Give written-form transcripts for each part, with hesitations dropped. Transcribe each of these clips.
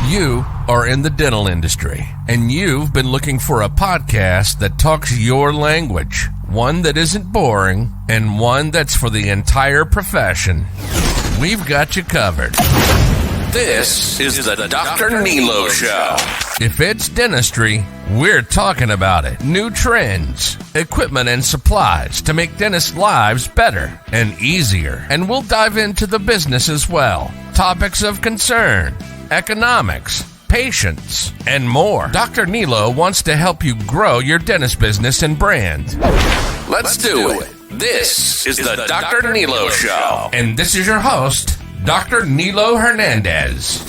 You are in the dental industry, and you've been looking for a podcast that talks your language, one that isn't boring, and one that's for the entire profession. We've got you covered. This is the Dr. Nilo Show. If it's dentistry, we're talking about it. New trends, equipment and supplies to make dentists' lives better and easier. And we'll dive into the business as well. Topics of concern, economics, patience, and more. Dr. Nilo wants to help you grow your dentist business and brand. Let's do it. This is the Dr. Nilo Show. And this is your host, Dr. Nilo Hernandez.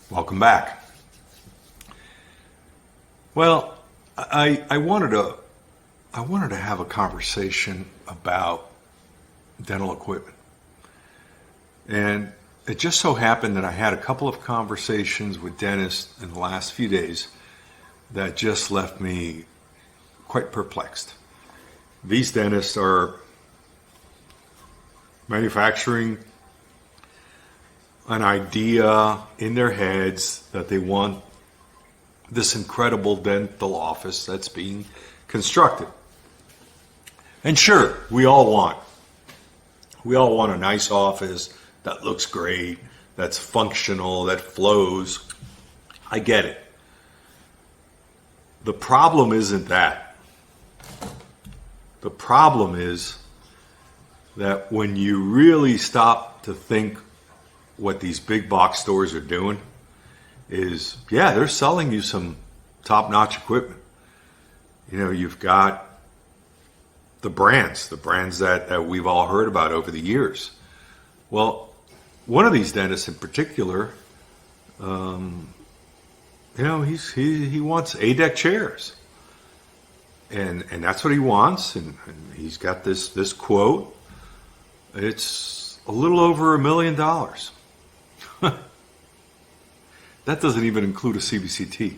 Welcome back. Well, I wanted to have a conversation about dental equipment. And it just so happened that I had a couple of conversations with dentists in the last few days that just left me quite perplexed. These dentists are manufacturing an idea in their heads that they want this incredible dental office that's being constructed. And sure, we all want a nice office that looks great, that's functional, that flows. I get it. The problem isn't that. The problem is that when you really stop to think what these big box stores are doing is, yeah, they're selling you some top-notch equipment. You know, you've got the brands that we've all heard about over the years. Well, one of these dentists in particular, he wants A-deck chairs. And that's what he wants, and he's got this quote. It's a little over $1 million. That doesn't even include a CBCT.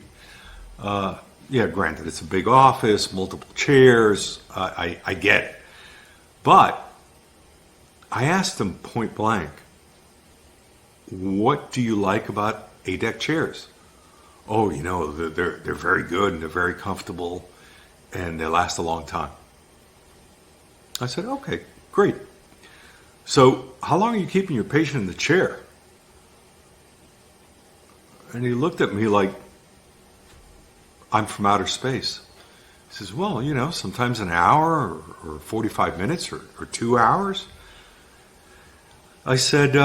Yeah, granted, it's a big office, multiple chairs. I get it. But I asked him point blank, what do you like about A-deck chairs? Oh, you know, they're very good and they're very comfortable and they last a long time. I said, okay, great. So how long are you keeping your patient in the chair? And he looked at me like I'm from outer space. He says, well, you know, sometimes an hour or 45 minutes or 2 hours. I said,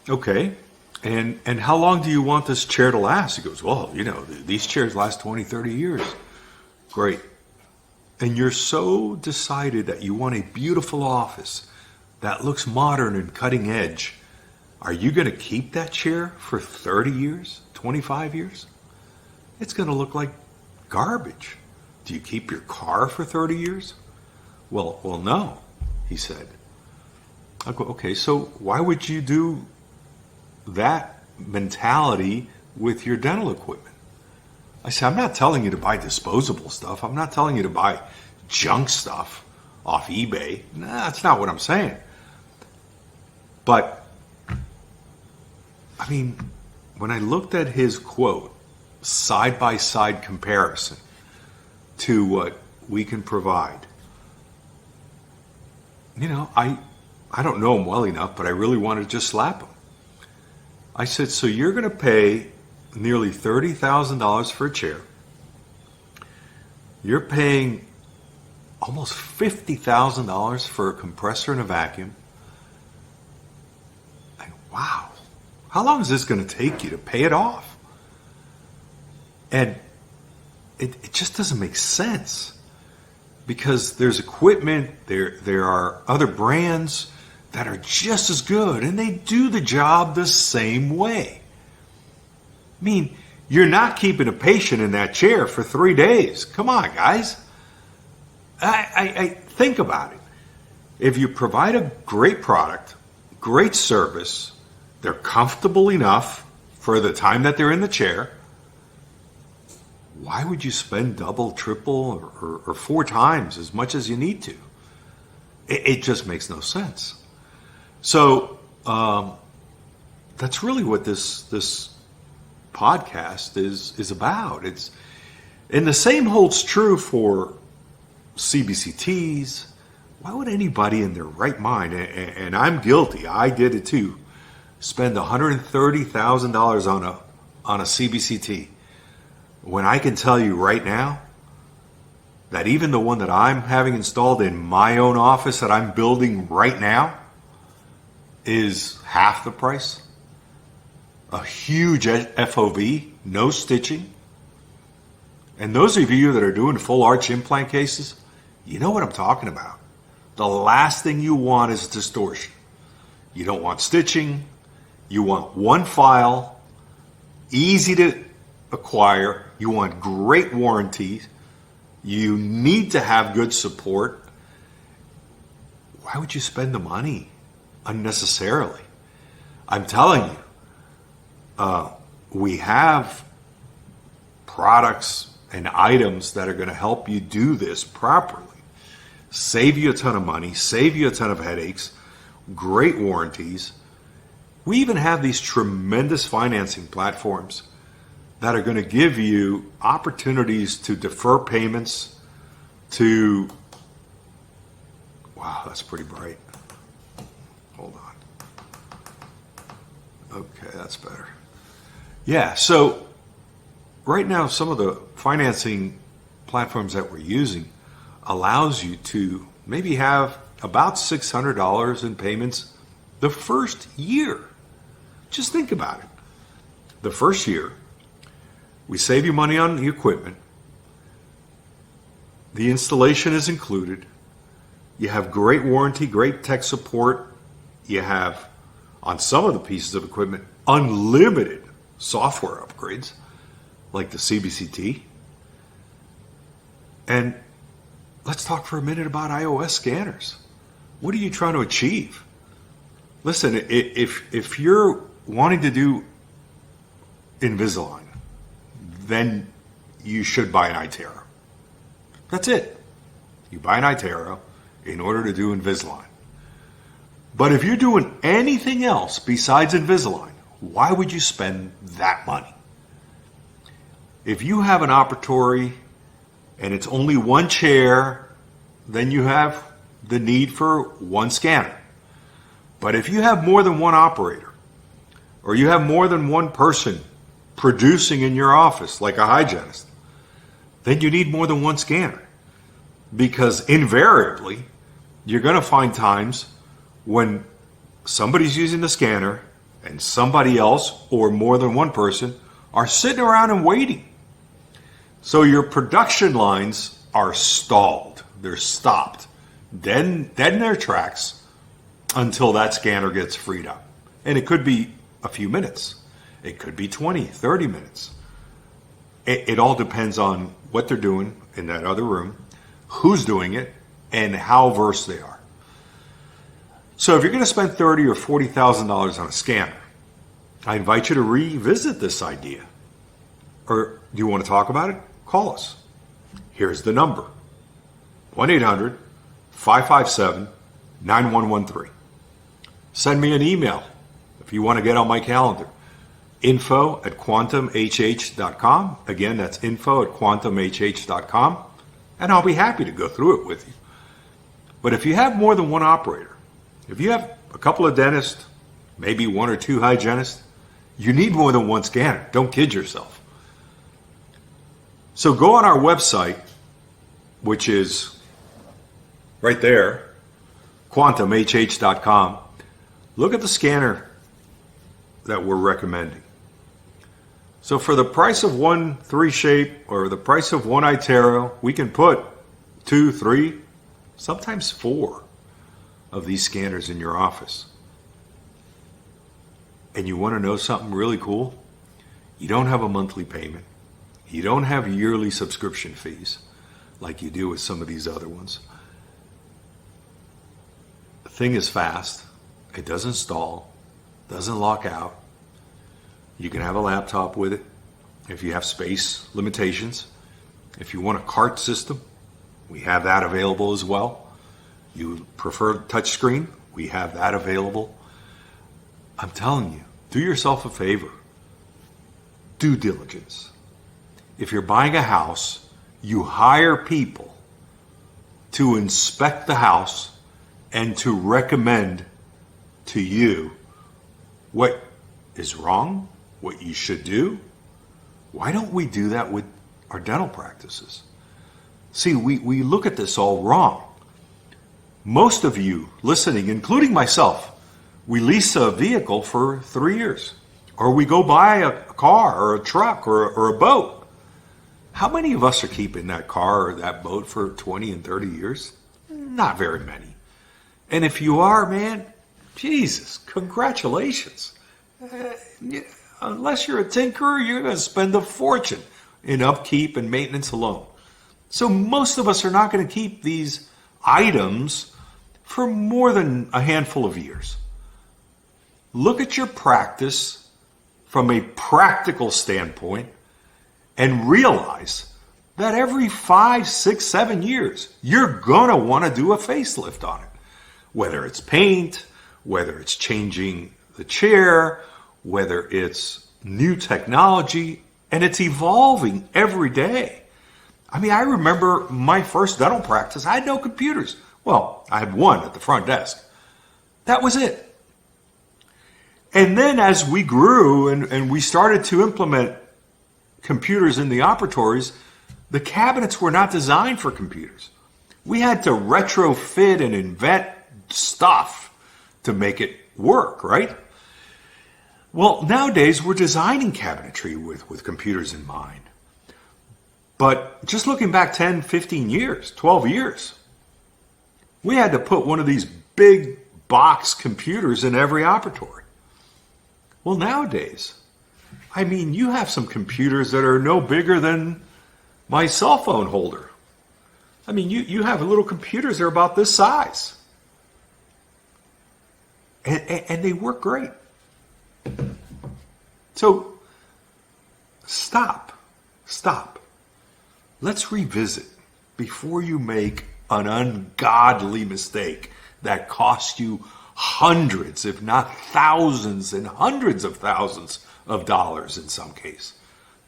okay. And how long do you want this chair to last? He goes, well, you know, these chairs last 20, 30 years. Great. And you're so decided that you want a beautiful office that looks modern and cutting edge. Are you going to keep that chair for 30 years, 25 years? It's going to look like garbage. Do you keep your car for 30 years? Well, no, he said. I go, okay, so why would you do that mentality with your dental equipment? I said, I'm not telling you to buy disposable stuff. I'm not telling you to buy junk stuff off eBay. Nah, that's not what I'm saying. But I mean, when I looked at his quote, side-by-side comparison to what we can provide, you know, I don't know him well enough, but I really wanted to just slap him. I said, so you're going to pay nearly $30,000 for a chair. You're paying almost $50,000 for a compressor and a vacuum. Wow. How long is this going to take you to pay it off? And it just doesn't make sense because there's equipment, there are other brands that are just as good and they do the job the same way. I mean, you're not keeping a patient in that chair for 3 days. Come on, guys. I think about it. If you provide a great product, great service. They're comfortable enough for the time that they're in the chair. Why would you spend double, triple, or 4 times as much as you need to? It just makes no sense. So that's really what this podcast is about. And the same holds true for CBCTs. Why would anybody in their right mind, and I'm guilty, I did it too, spend $130,000 on a CBCT when I can tell you right now that even the one that I'm having installed in my own office that I'm building right now is half the price? A huge FOV, no stitching. And those of you that are doing full arch implant cases, you know what I'm talking about. The last thing you want is distortion. You don't want stitching. You want one file, easy to acquire. You want great warranties. You need to have good support. Why would you spend the money unnecessarily? I'm telling you, we have products and items that are going to help you do this properly. Save you a ton of money, save you a ton of headaches, great warranties. We even have these tremendous financing platforms that are going to give you opportunities to defer payments to, wow, that's pretty bright. Hold on. Okay, that's better. Yeah, so right now some of the financing platforms that we're using allows you to maybe have about $600 in payments the first year. Just think about it. The first year, we save you money on the equipment. The installation is included. You have great warranty, great tech support. You have, on some of the pieces of equipment, unlimited software upgrades, like the CBCT. And let's talk for a minute about iOS scanners. What are you trying to achieve? Listen, if you're wanting to do Invisalign, then you should buy an iTero. That's it. You buy an iTero in order to do Invisalign. But if you're doing anything else besides Invisalign, why would you spend that money? If you have an operatory and it's only one chair, then you have the need for one scanner. But if you have more than one operator, or you have more than one person producing in your office, like a hygienist, then you need more than one scanner. Because invariably, you're going to find times when somebody's using the scanner and somebody else, or more than one person, are sitting around and waiting. So your production lines are stalled. They're stopped. Dead in their tracks until that scanner gets freed up. And it could be a few minutes. It could be 20, 30 minutes. It all depends on what they're doing in that other room, who's doing it, and how versed they are. So if you're going to spend $30,000 or $40,000 on a scanner, I invite you to revisit this idea. Or do you want to talk about it? Call us. Here's the number. 1-800-557-9113. Send me an email if you want to get on my calendar. info@quantumhh.com. Again, that's info@quantumhh.com. And I'll be happy to go through it with you. But if you have more than one operator, if you have a couple of dentists, maybe one or two hygienists, you need more than one scanner. Don't kid yourself. So go on our website, which is right there, quantumhh.com. Look at the scanner that we're recommending. So for the price of one 3-shape or the price of one iTero, we can put 2, 3, sometimes 4 of these scanners in your office. And you want to know something really cool? You don't have a monthly payment. You don't have yearly subscription fees like you do with some of these other ones. The thing is fast, It doesn't stall, doesn't lock out. You can have a laptop with it if you have space limitations. If you want a cart system, we have that available as well. You prefer touchscreen, we have that available. I'm telling you, do yourself a favor. Due diligence. If you're buying a house, you hire people to inspect the house and to recommend to you what is wrong, what you should do. Why don't we do that with our dental practices? See, we look at this all wrong. Most of you listening, including myself, we lease a vehicle for 3 years. Or we go buy a car or a truck or a boat. How many of us are keeping that car or that boat for 20 and 30 years? Not very many. And if you are, man, Jesus, congratulations. Unless you're a tinkerer, you're going to spend a fortune in upkeep and maintenance alone. So most of us are not going to keep these items for more than a handful of years. Look at your practice from a practical standpoint and realize that every 5, 6, 7 years, you're going to want to do a facelift on it. Whether it's paint, whether it's changing the chair, whether it's new technology, and it's evolving every day. I mean, I remember my first dental practice, I had no computers. Well, I had one at the front desk. That was it. And then as we grew and we started to implement computers in the operatories, the cabinets were not designed for computers. We had to retrofit and invent stuff to make it work, right? Well, nowadays we're designing cabinetry with computers in mind. But just looking back 10, 15 years, 12 years, we had to put one of these big box computers in every operatory. Well, nowadays, I mean, you have some computers that are no bigger than my cell phone holder. I mean, you have little computers that are about this size. And they work great. So, stop. Let's revisit before you make an ungodly mistake that costs you hundreds, if not thousands and hundreds of thousands of dollars in some case.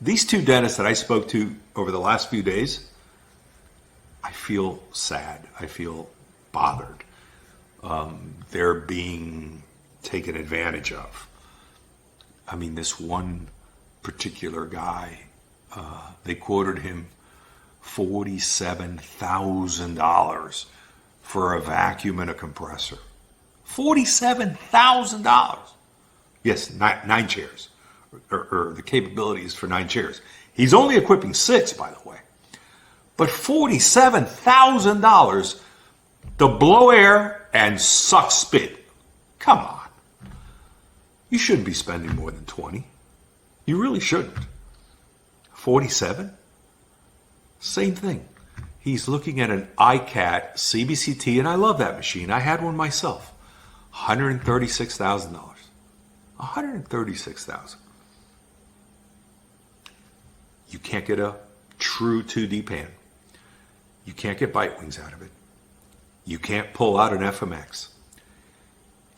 These two dentists that I spoke to over the last few days, I feel sad. I feel bothered. They're being taken advantage of. I mean, this one particular guy, they quoted him $47,000 for a vacuum and a compressor. $47,000. Yes, 9 chairs, or the capabilities for 9 chairs. He's only equipping 6, by the way. But $47,000 to blow air and suck spit. Come on. You shouldn't be spending more than 20. You really shouldn't. 47? Same thing. He's looking at an iCat CBCT, and I love that machine. I had one myself. $136,000. $136,000. You can't get a true 2D pan. You can't get bite wings out of it. You can't pull out an FMX.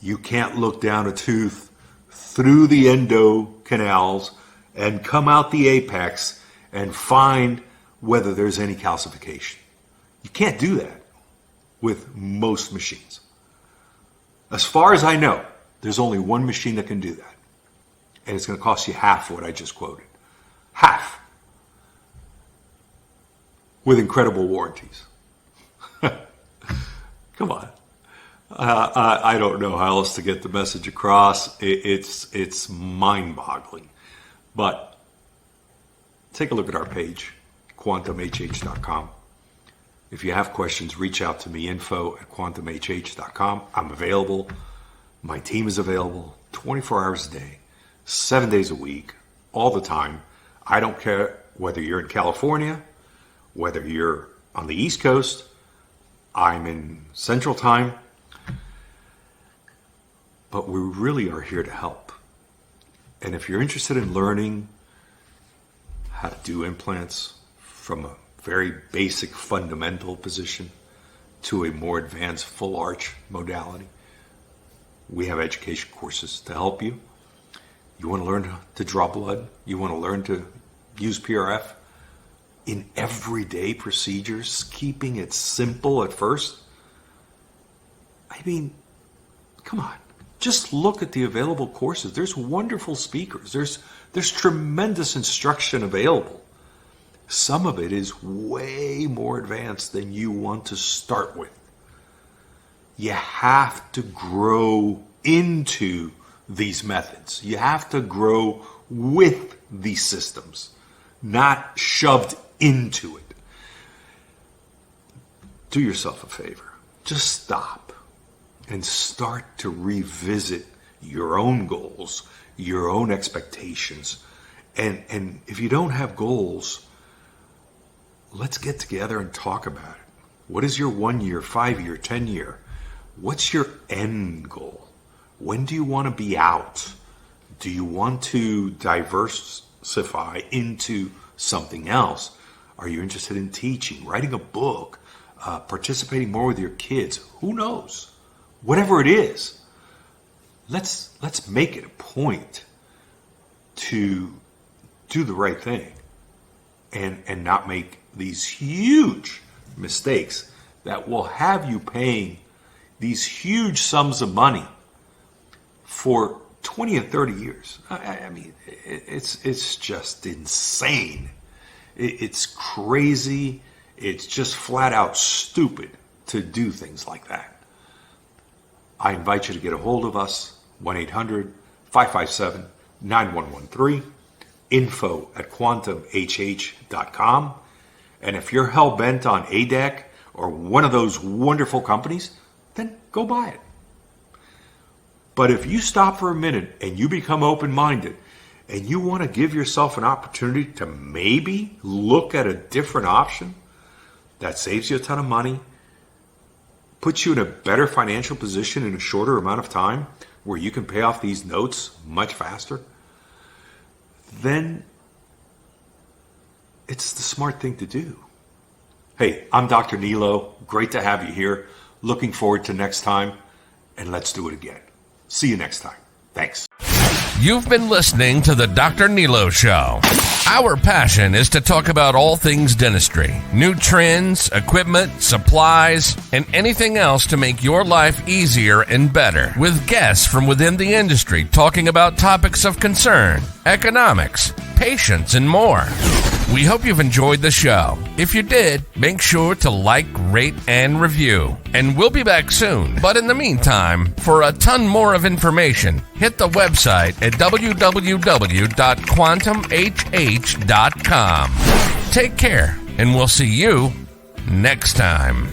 You can't look down a tooth through the endo canals and come out the apex and find whether there's any calcification. You can't do that with most machines. As far as I know, there's only one machine that can do that. And it's going to cost you half what I just quoted. Half. With incredible warranties. Come on. I don't know how else to get the message across. It's mind-boggling. But take a look at our page, quantumhh.com. If you have questions, reach out to me, info@quantumhh.com. I'm available. My team is available 24 hours a day, 7 days a week, all the time. I don't care whether you're in California, whether you're on the East Coast, I'm in Central Time. but we really are here to help. And if you're interested in learning how to do implants from a very basic fundamental position to a more advanced full arch modality, we have education courses to help you. You want to learn to draw blood? You want to learn to use PRF in everyday procedures, keeping it simple at first? I mean, come on. Just look at the available courses. There's wonderful speakers. There's tremendous instruction available. Some of it is way more advanced than you want to start with. You have to grow into these methods. You have to grow with these systems, not shoved into it. Do yourself a favor. Just stop and start to revisit your own goals, your own expectations. And if you don't have goals, let's get together and talk about it. What is your 1 year, 5 year, 10 year? What's your end goal? When do you want to be out? Do you want to diversify into something else? Are you interested in teaching, writing a book, participating more with your kids? Who knows? Whatever it is, let's make it a point to do the right thing and not make these huge mistakes that will have you paying these huge sums of money for 20 and 30 years. I mean, it's just insane. It's crazy. It's just flat out stupid to do things like that. I invite you to get a hold of us, 1-800-557-9113, info@quantumhh.com. And if you're hell-bent on ADEC or one of those wonderful companies, then go buy it. But if you stop for a minute and you become open-minded and you want to give yourself an opportunity to maybe look at a different option that saves you a ton of money, puts you in a better financial position in a shorter amount of time where you can pay off these notes much faster, then it's the smart thing to do. Hey, I'm Dr. Nilo. Great to have you here. Looking forward to next time, and let's do it again. See you next time. Thanks. You've been listening to the Dr. Nilo Show. Our passion is to talk about all things dentistry, new trends, equipment, supplies, and anything else to make your life easier and better, with guests from within the industry talking about topics of concern, economics, patients, and more. We hope you've enjoyed the show. If you did, make sure to like, rate, and review. And we'll be back soon. But in the meantime, for a ton more of information, hit the website at www.quantumhh.com. Take care, and we'll see you next time.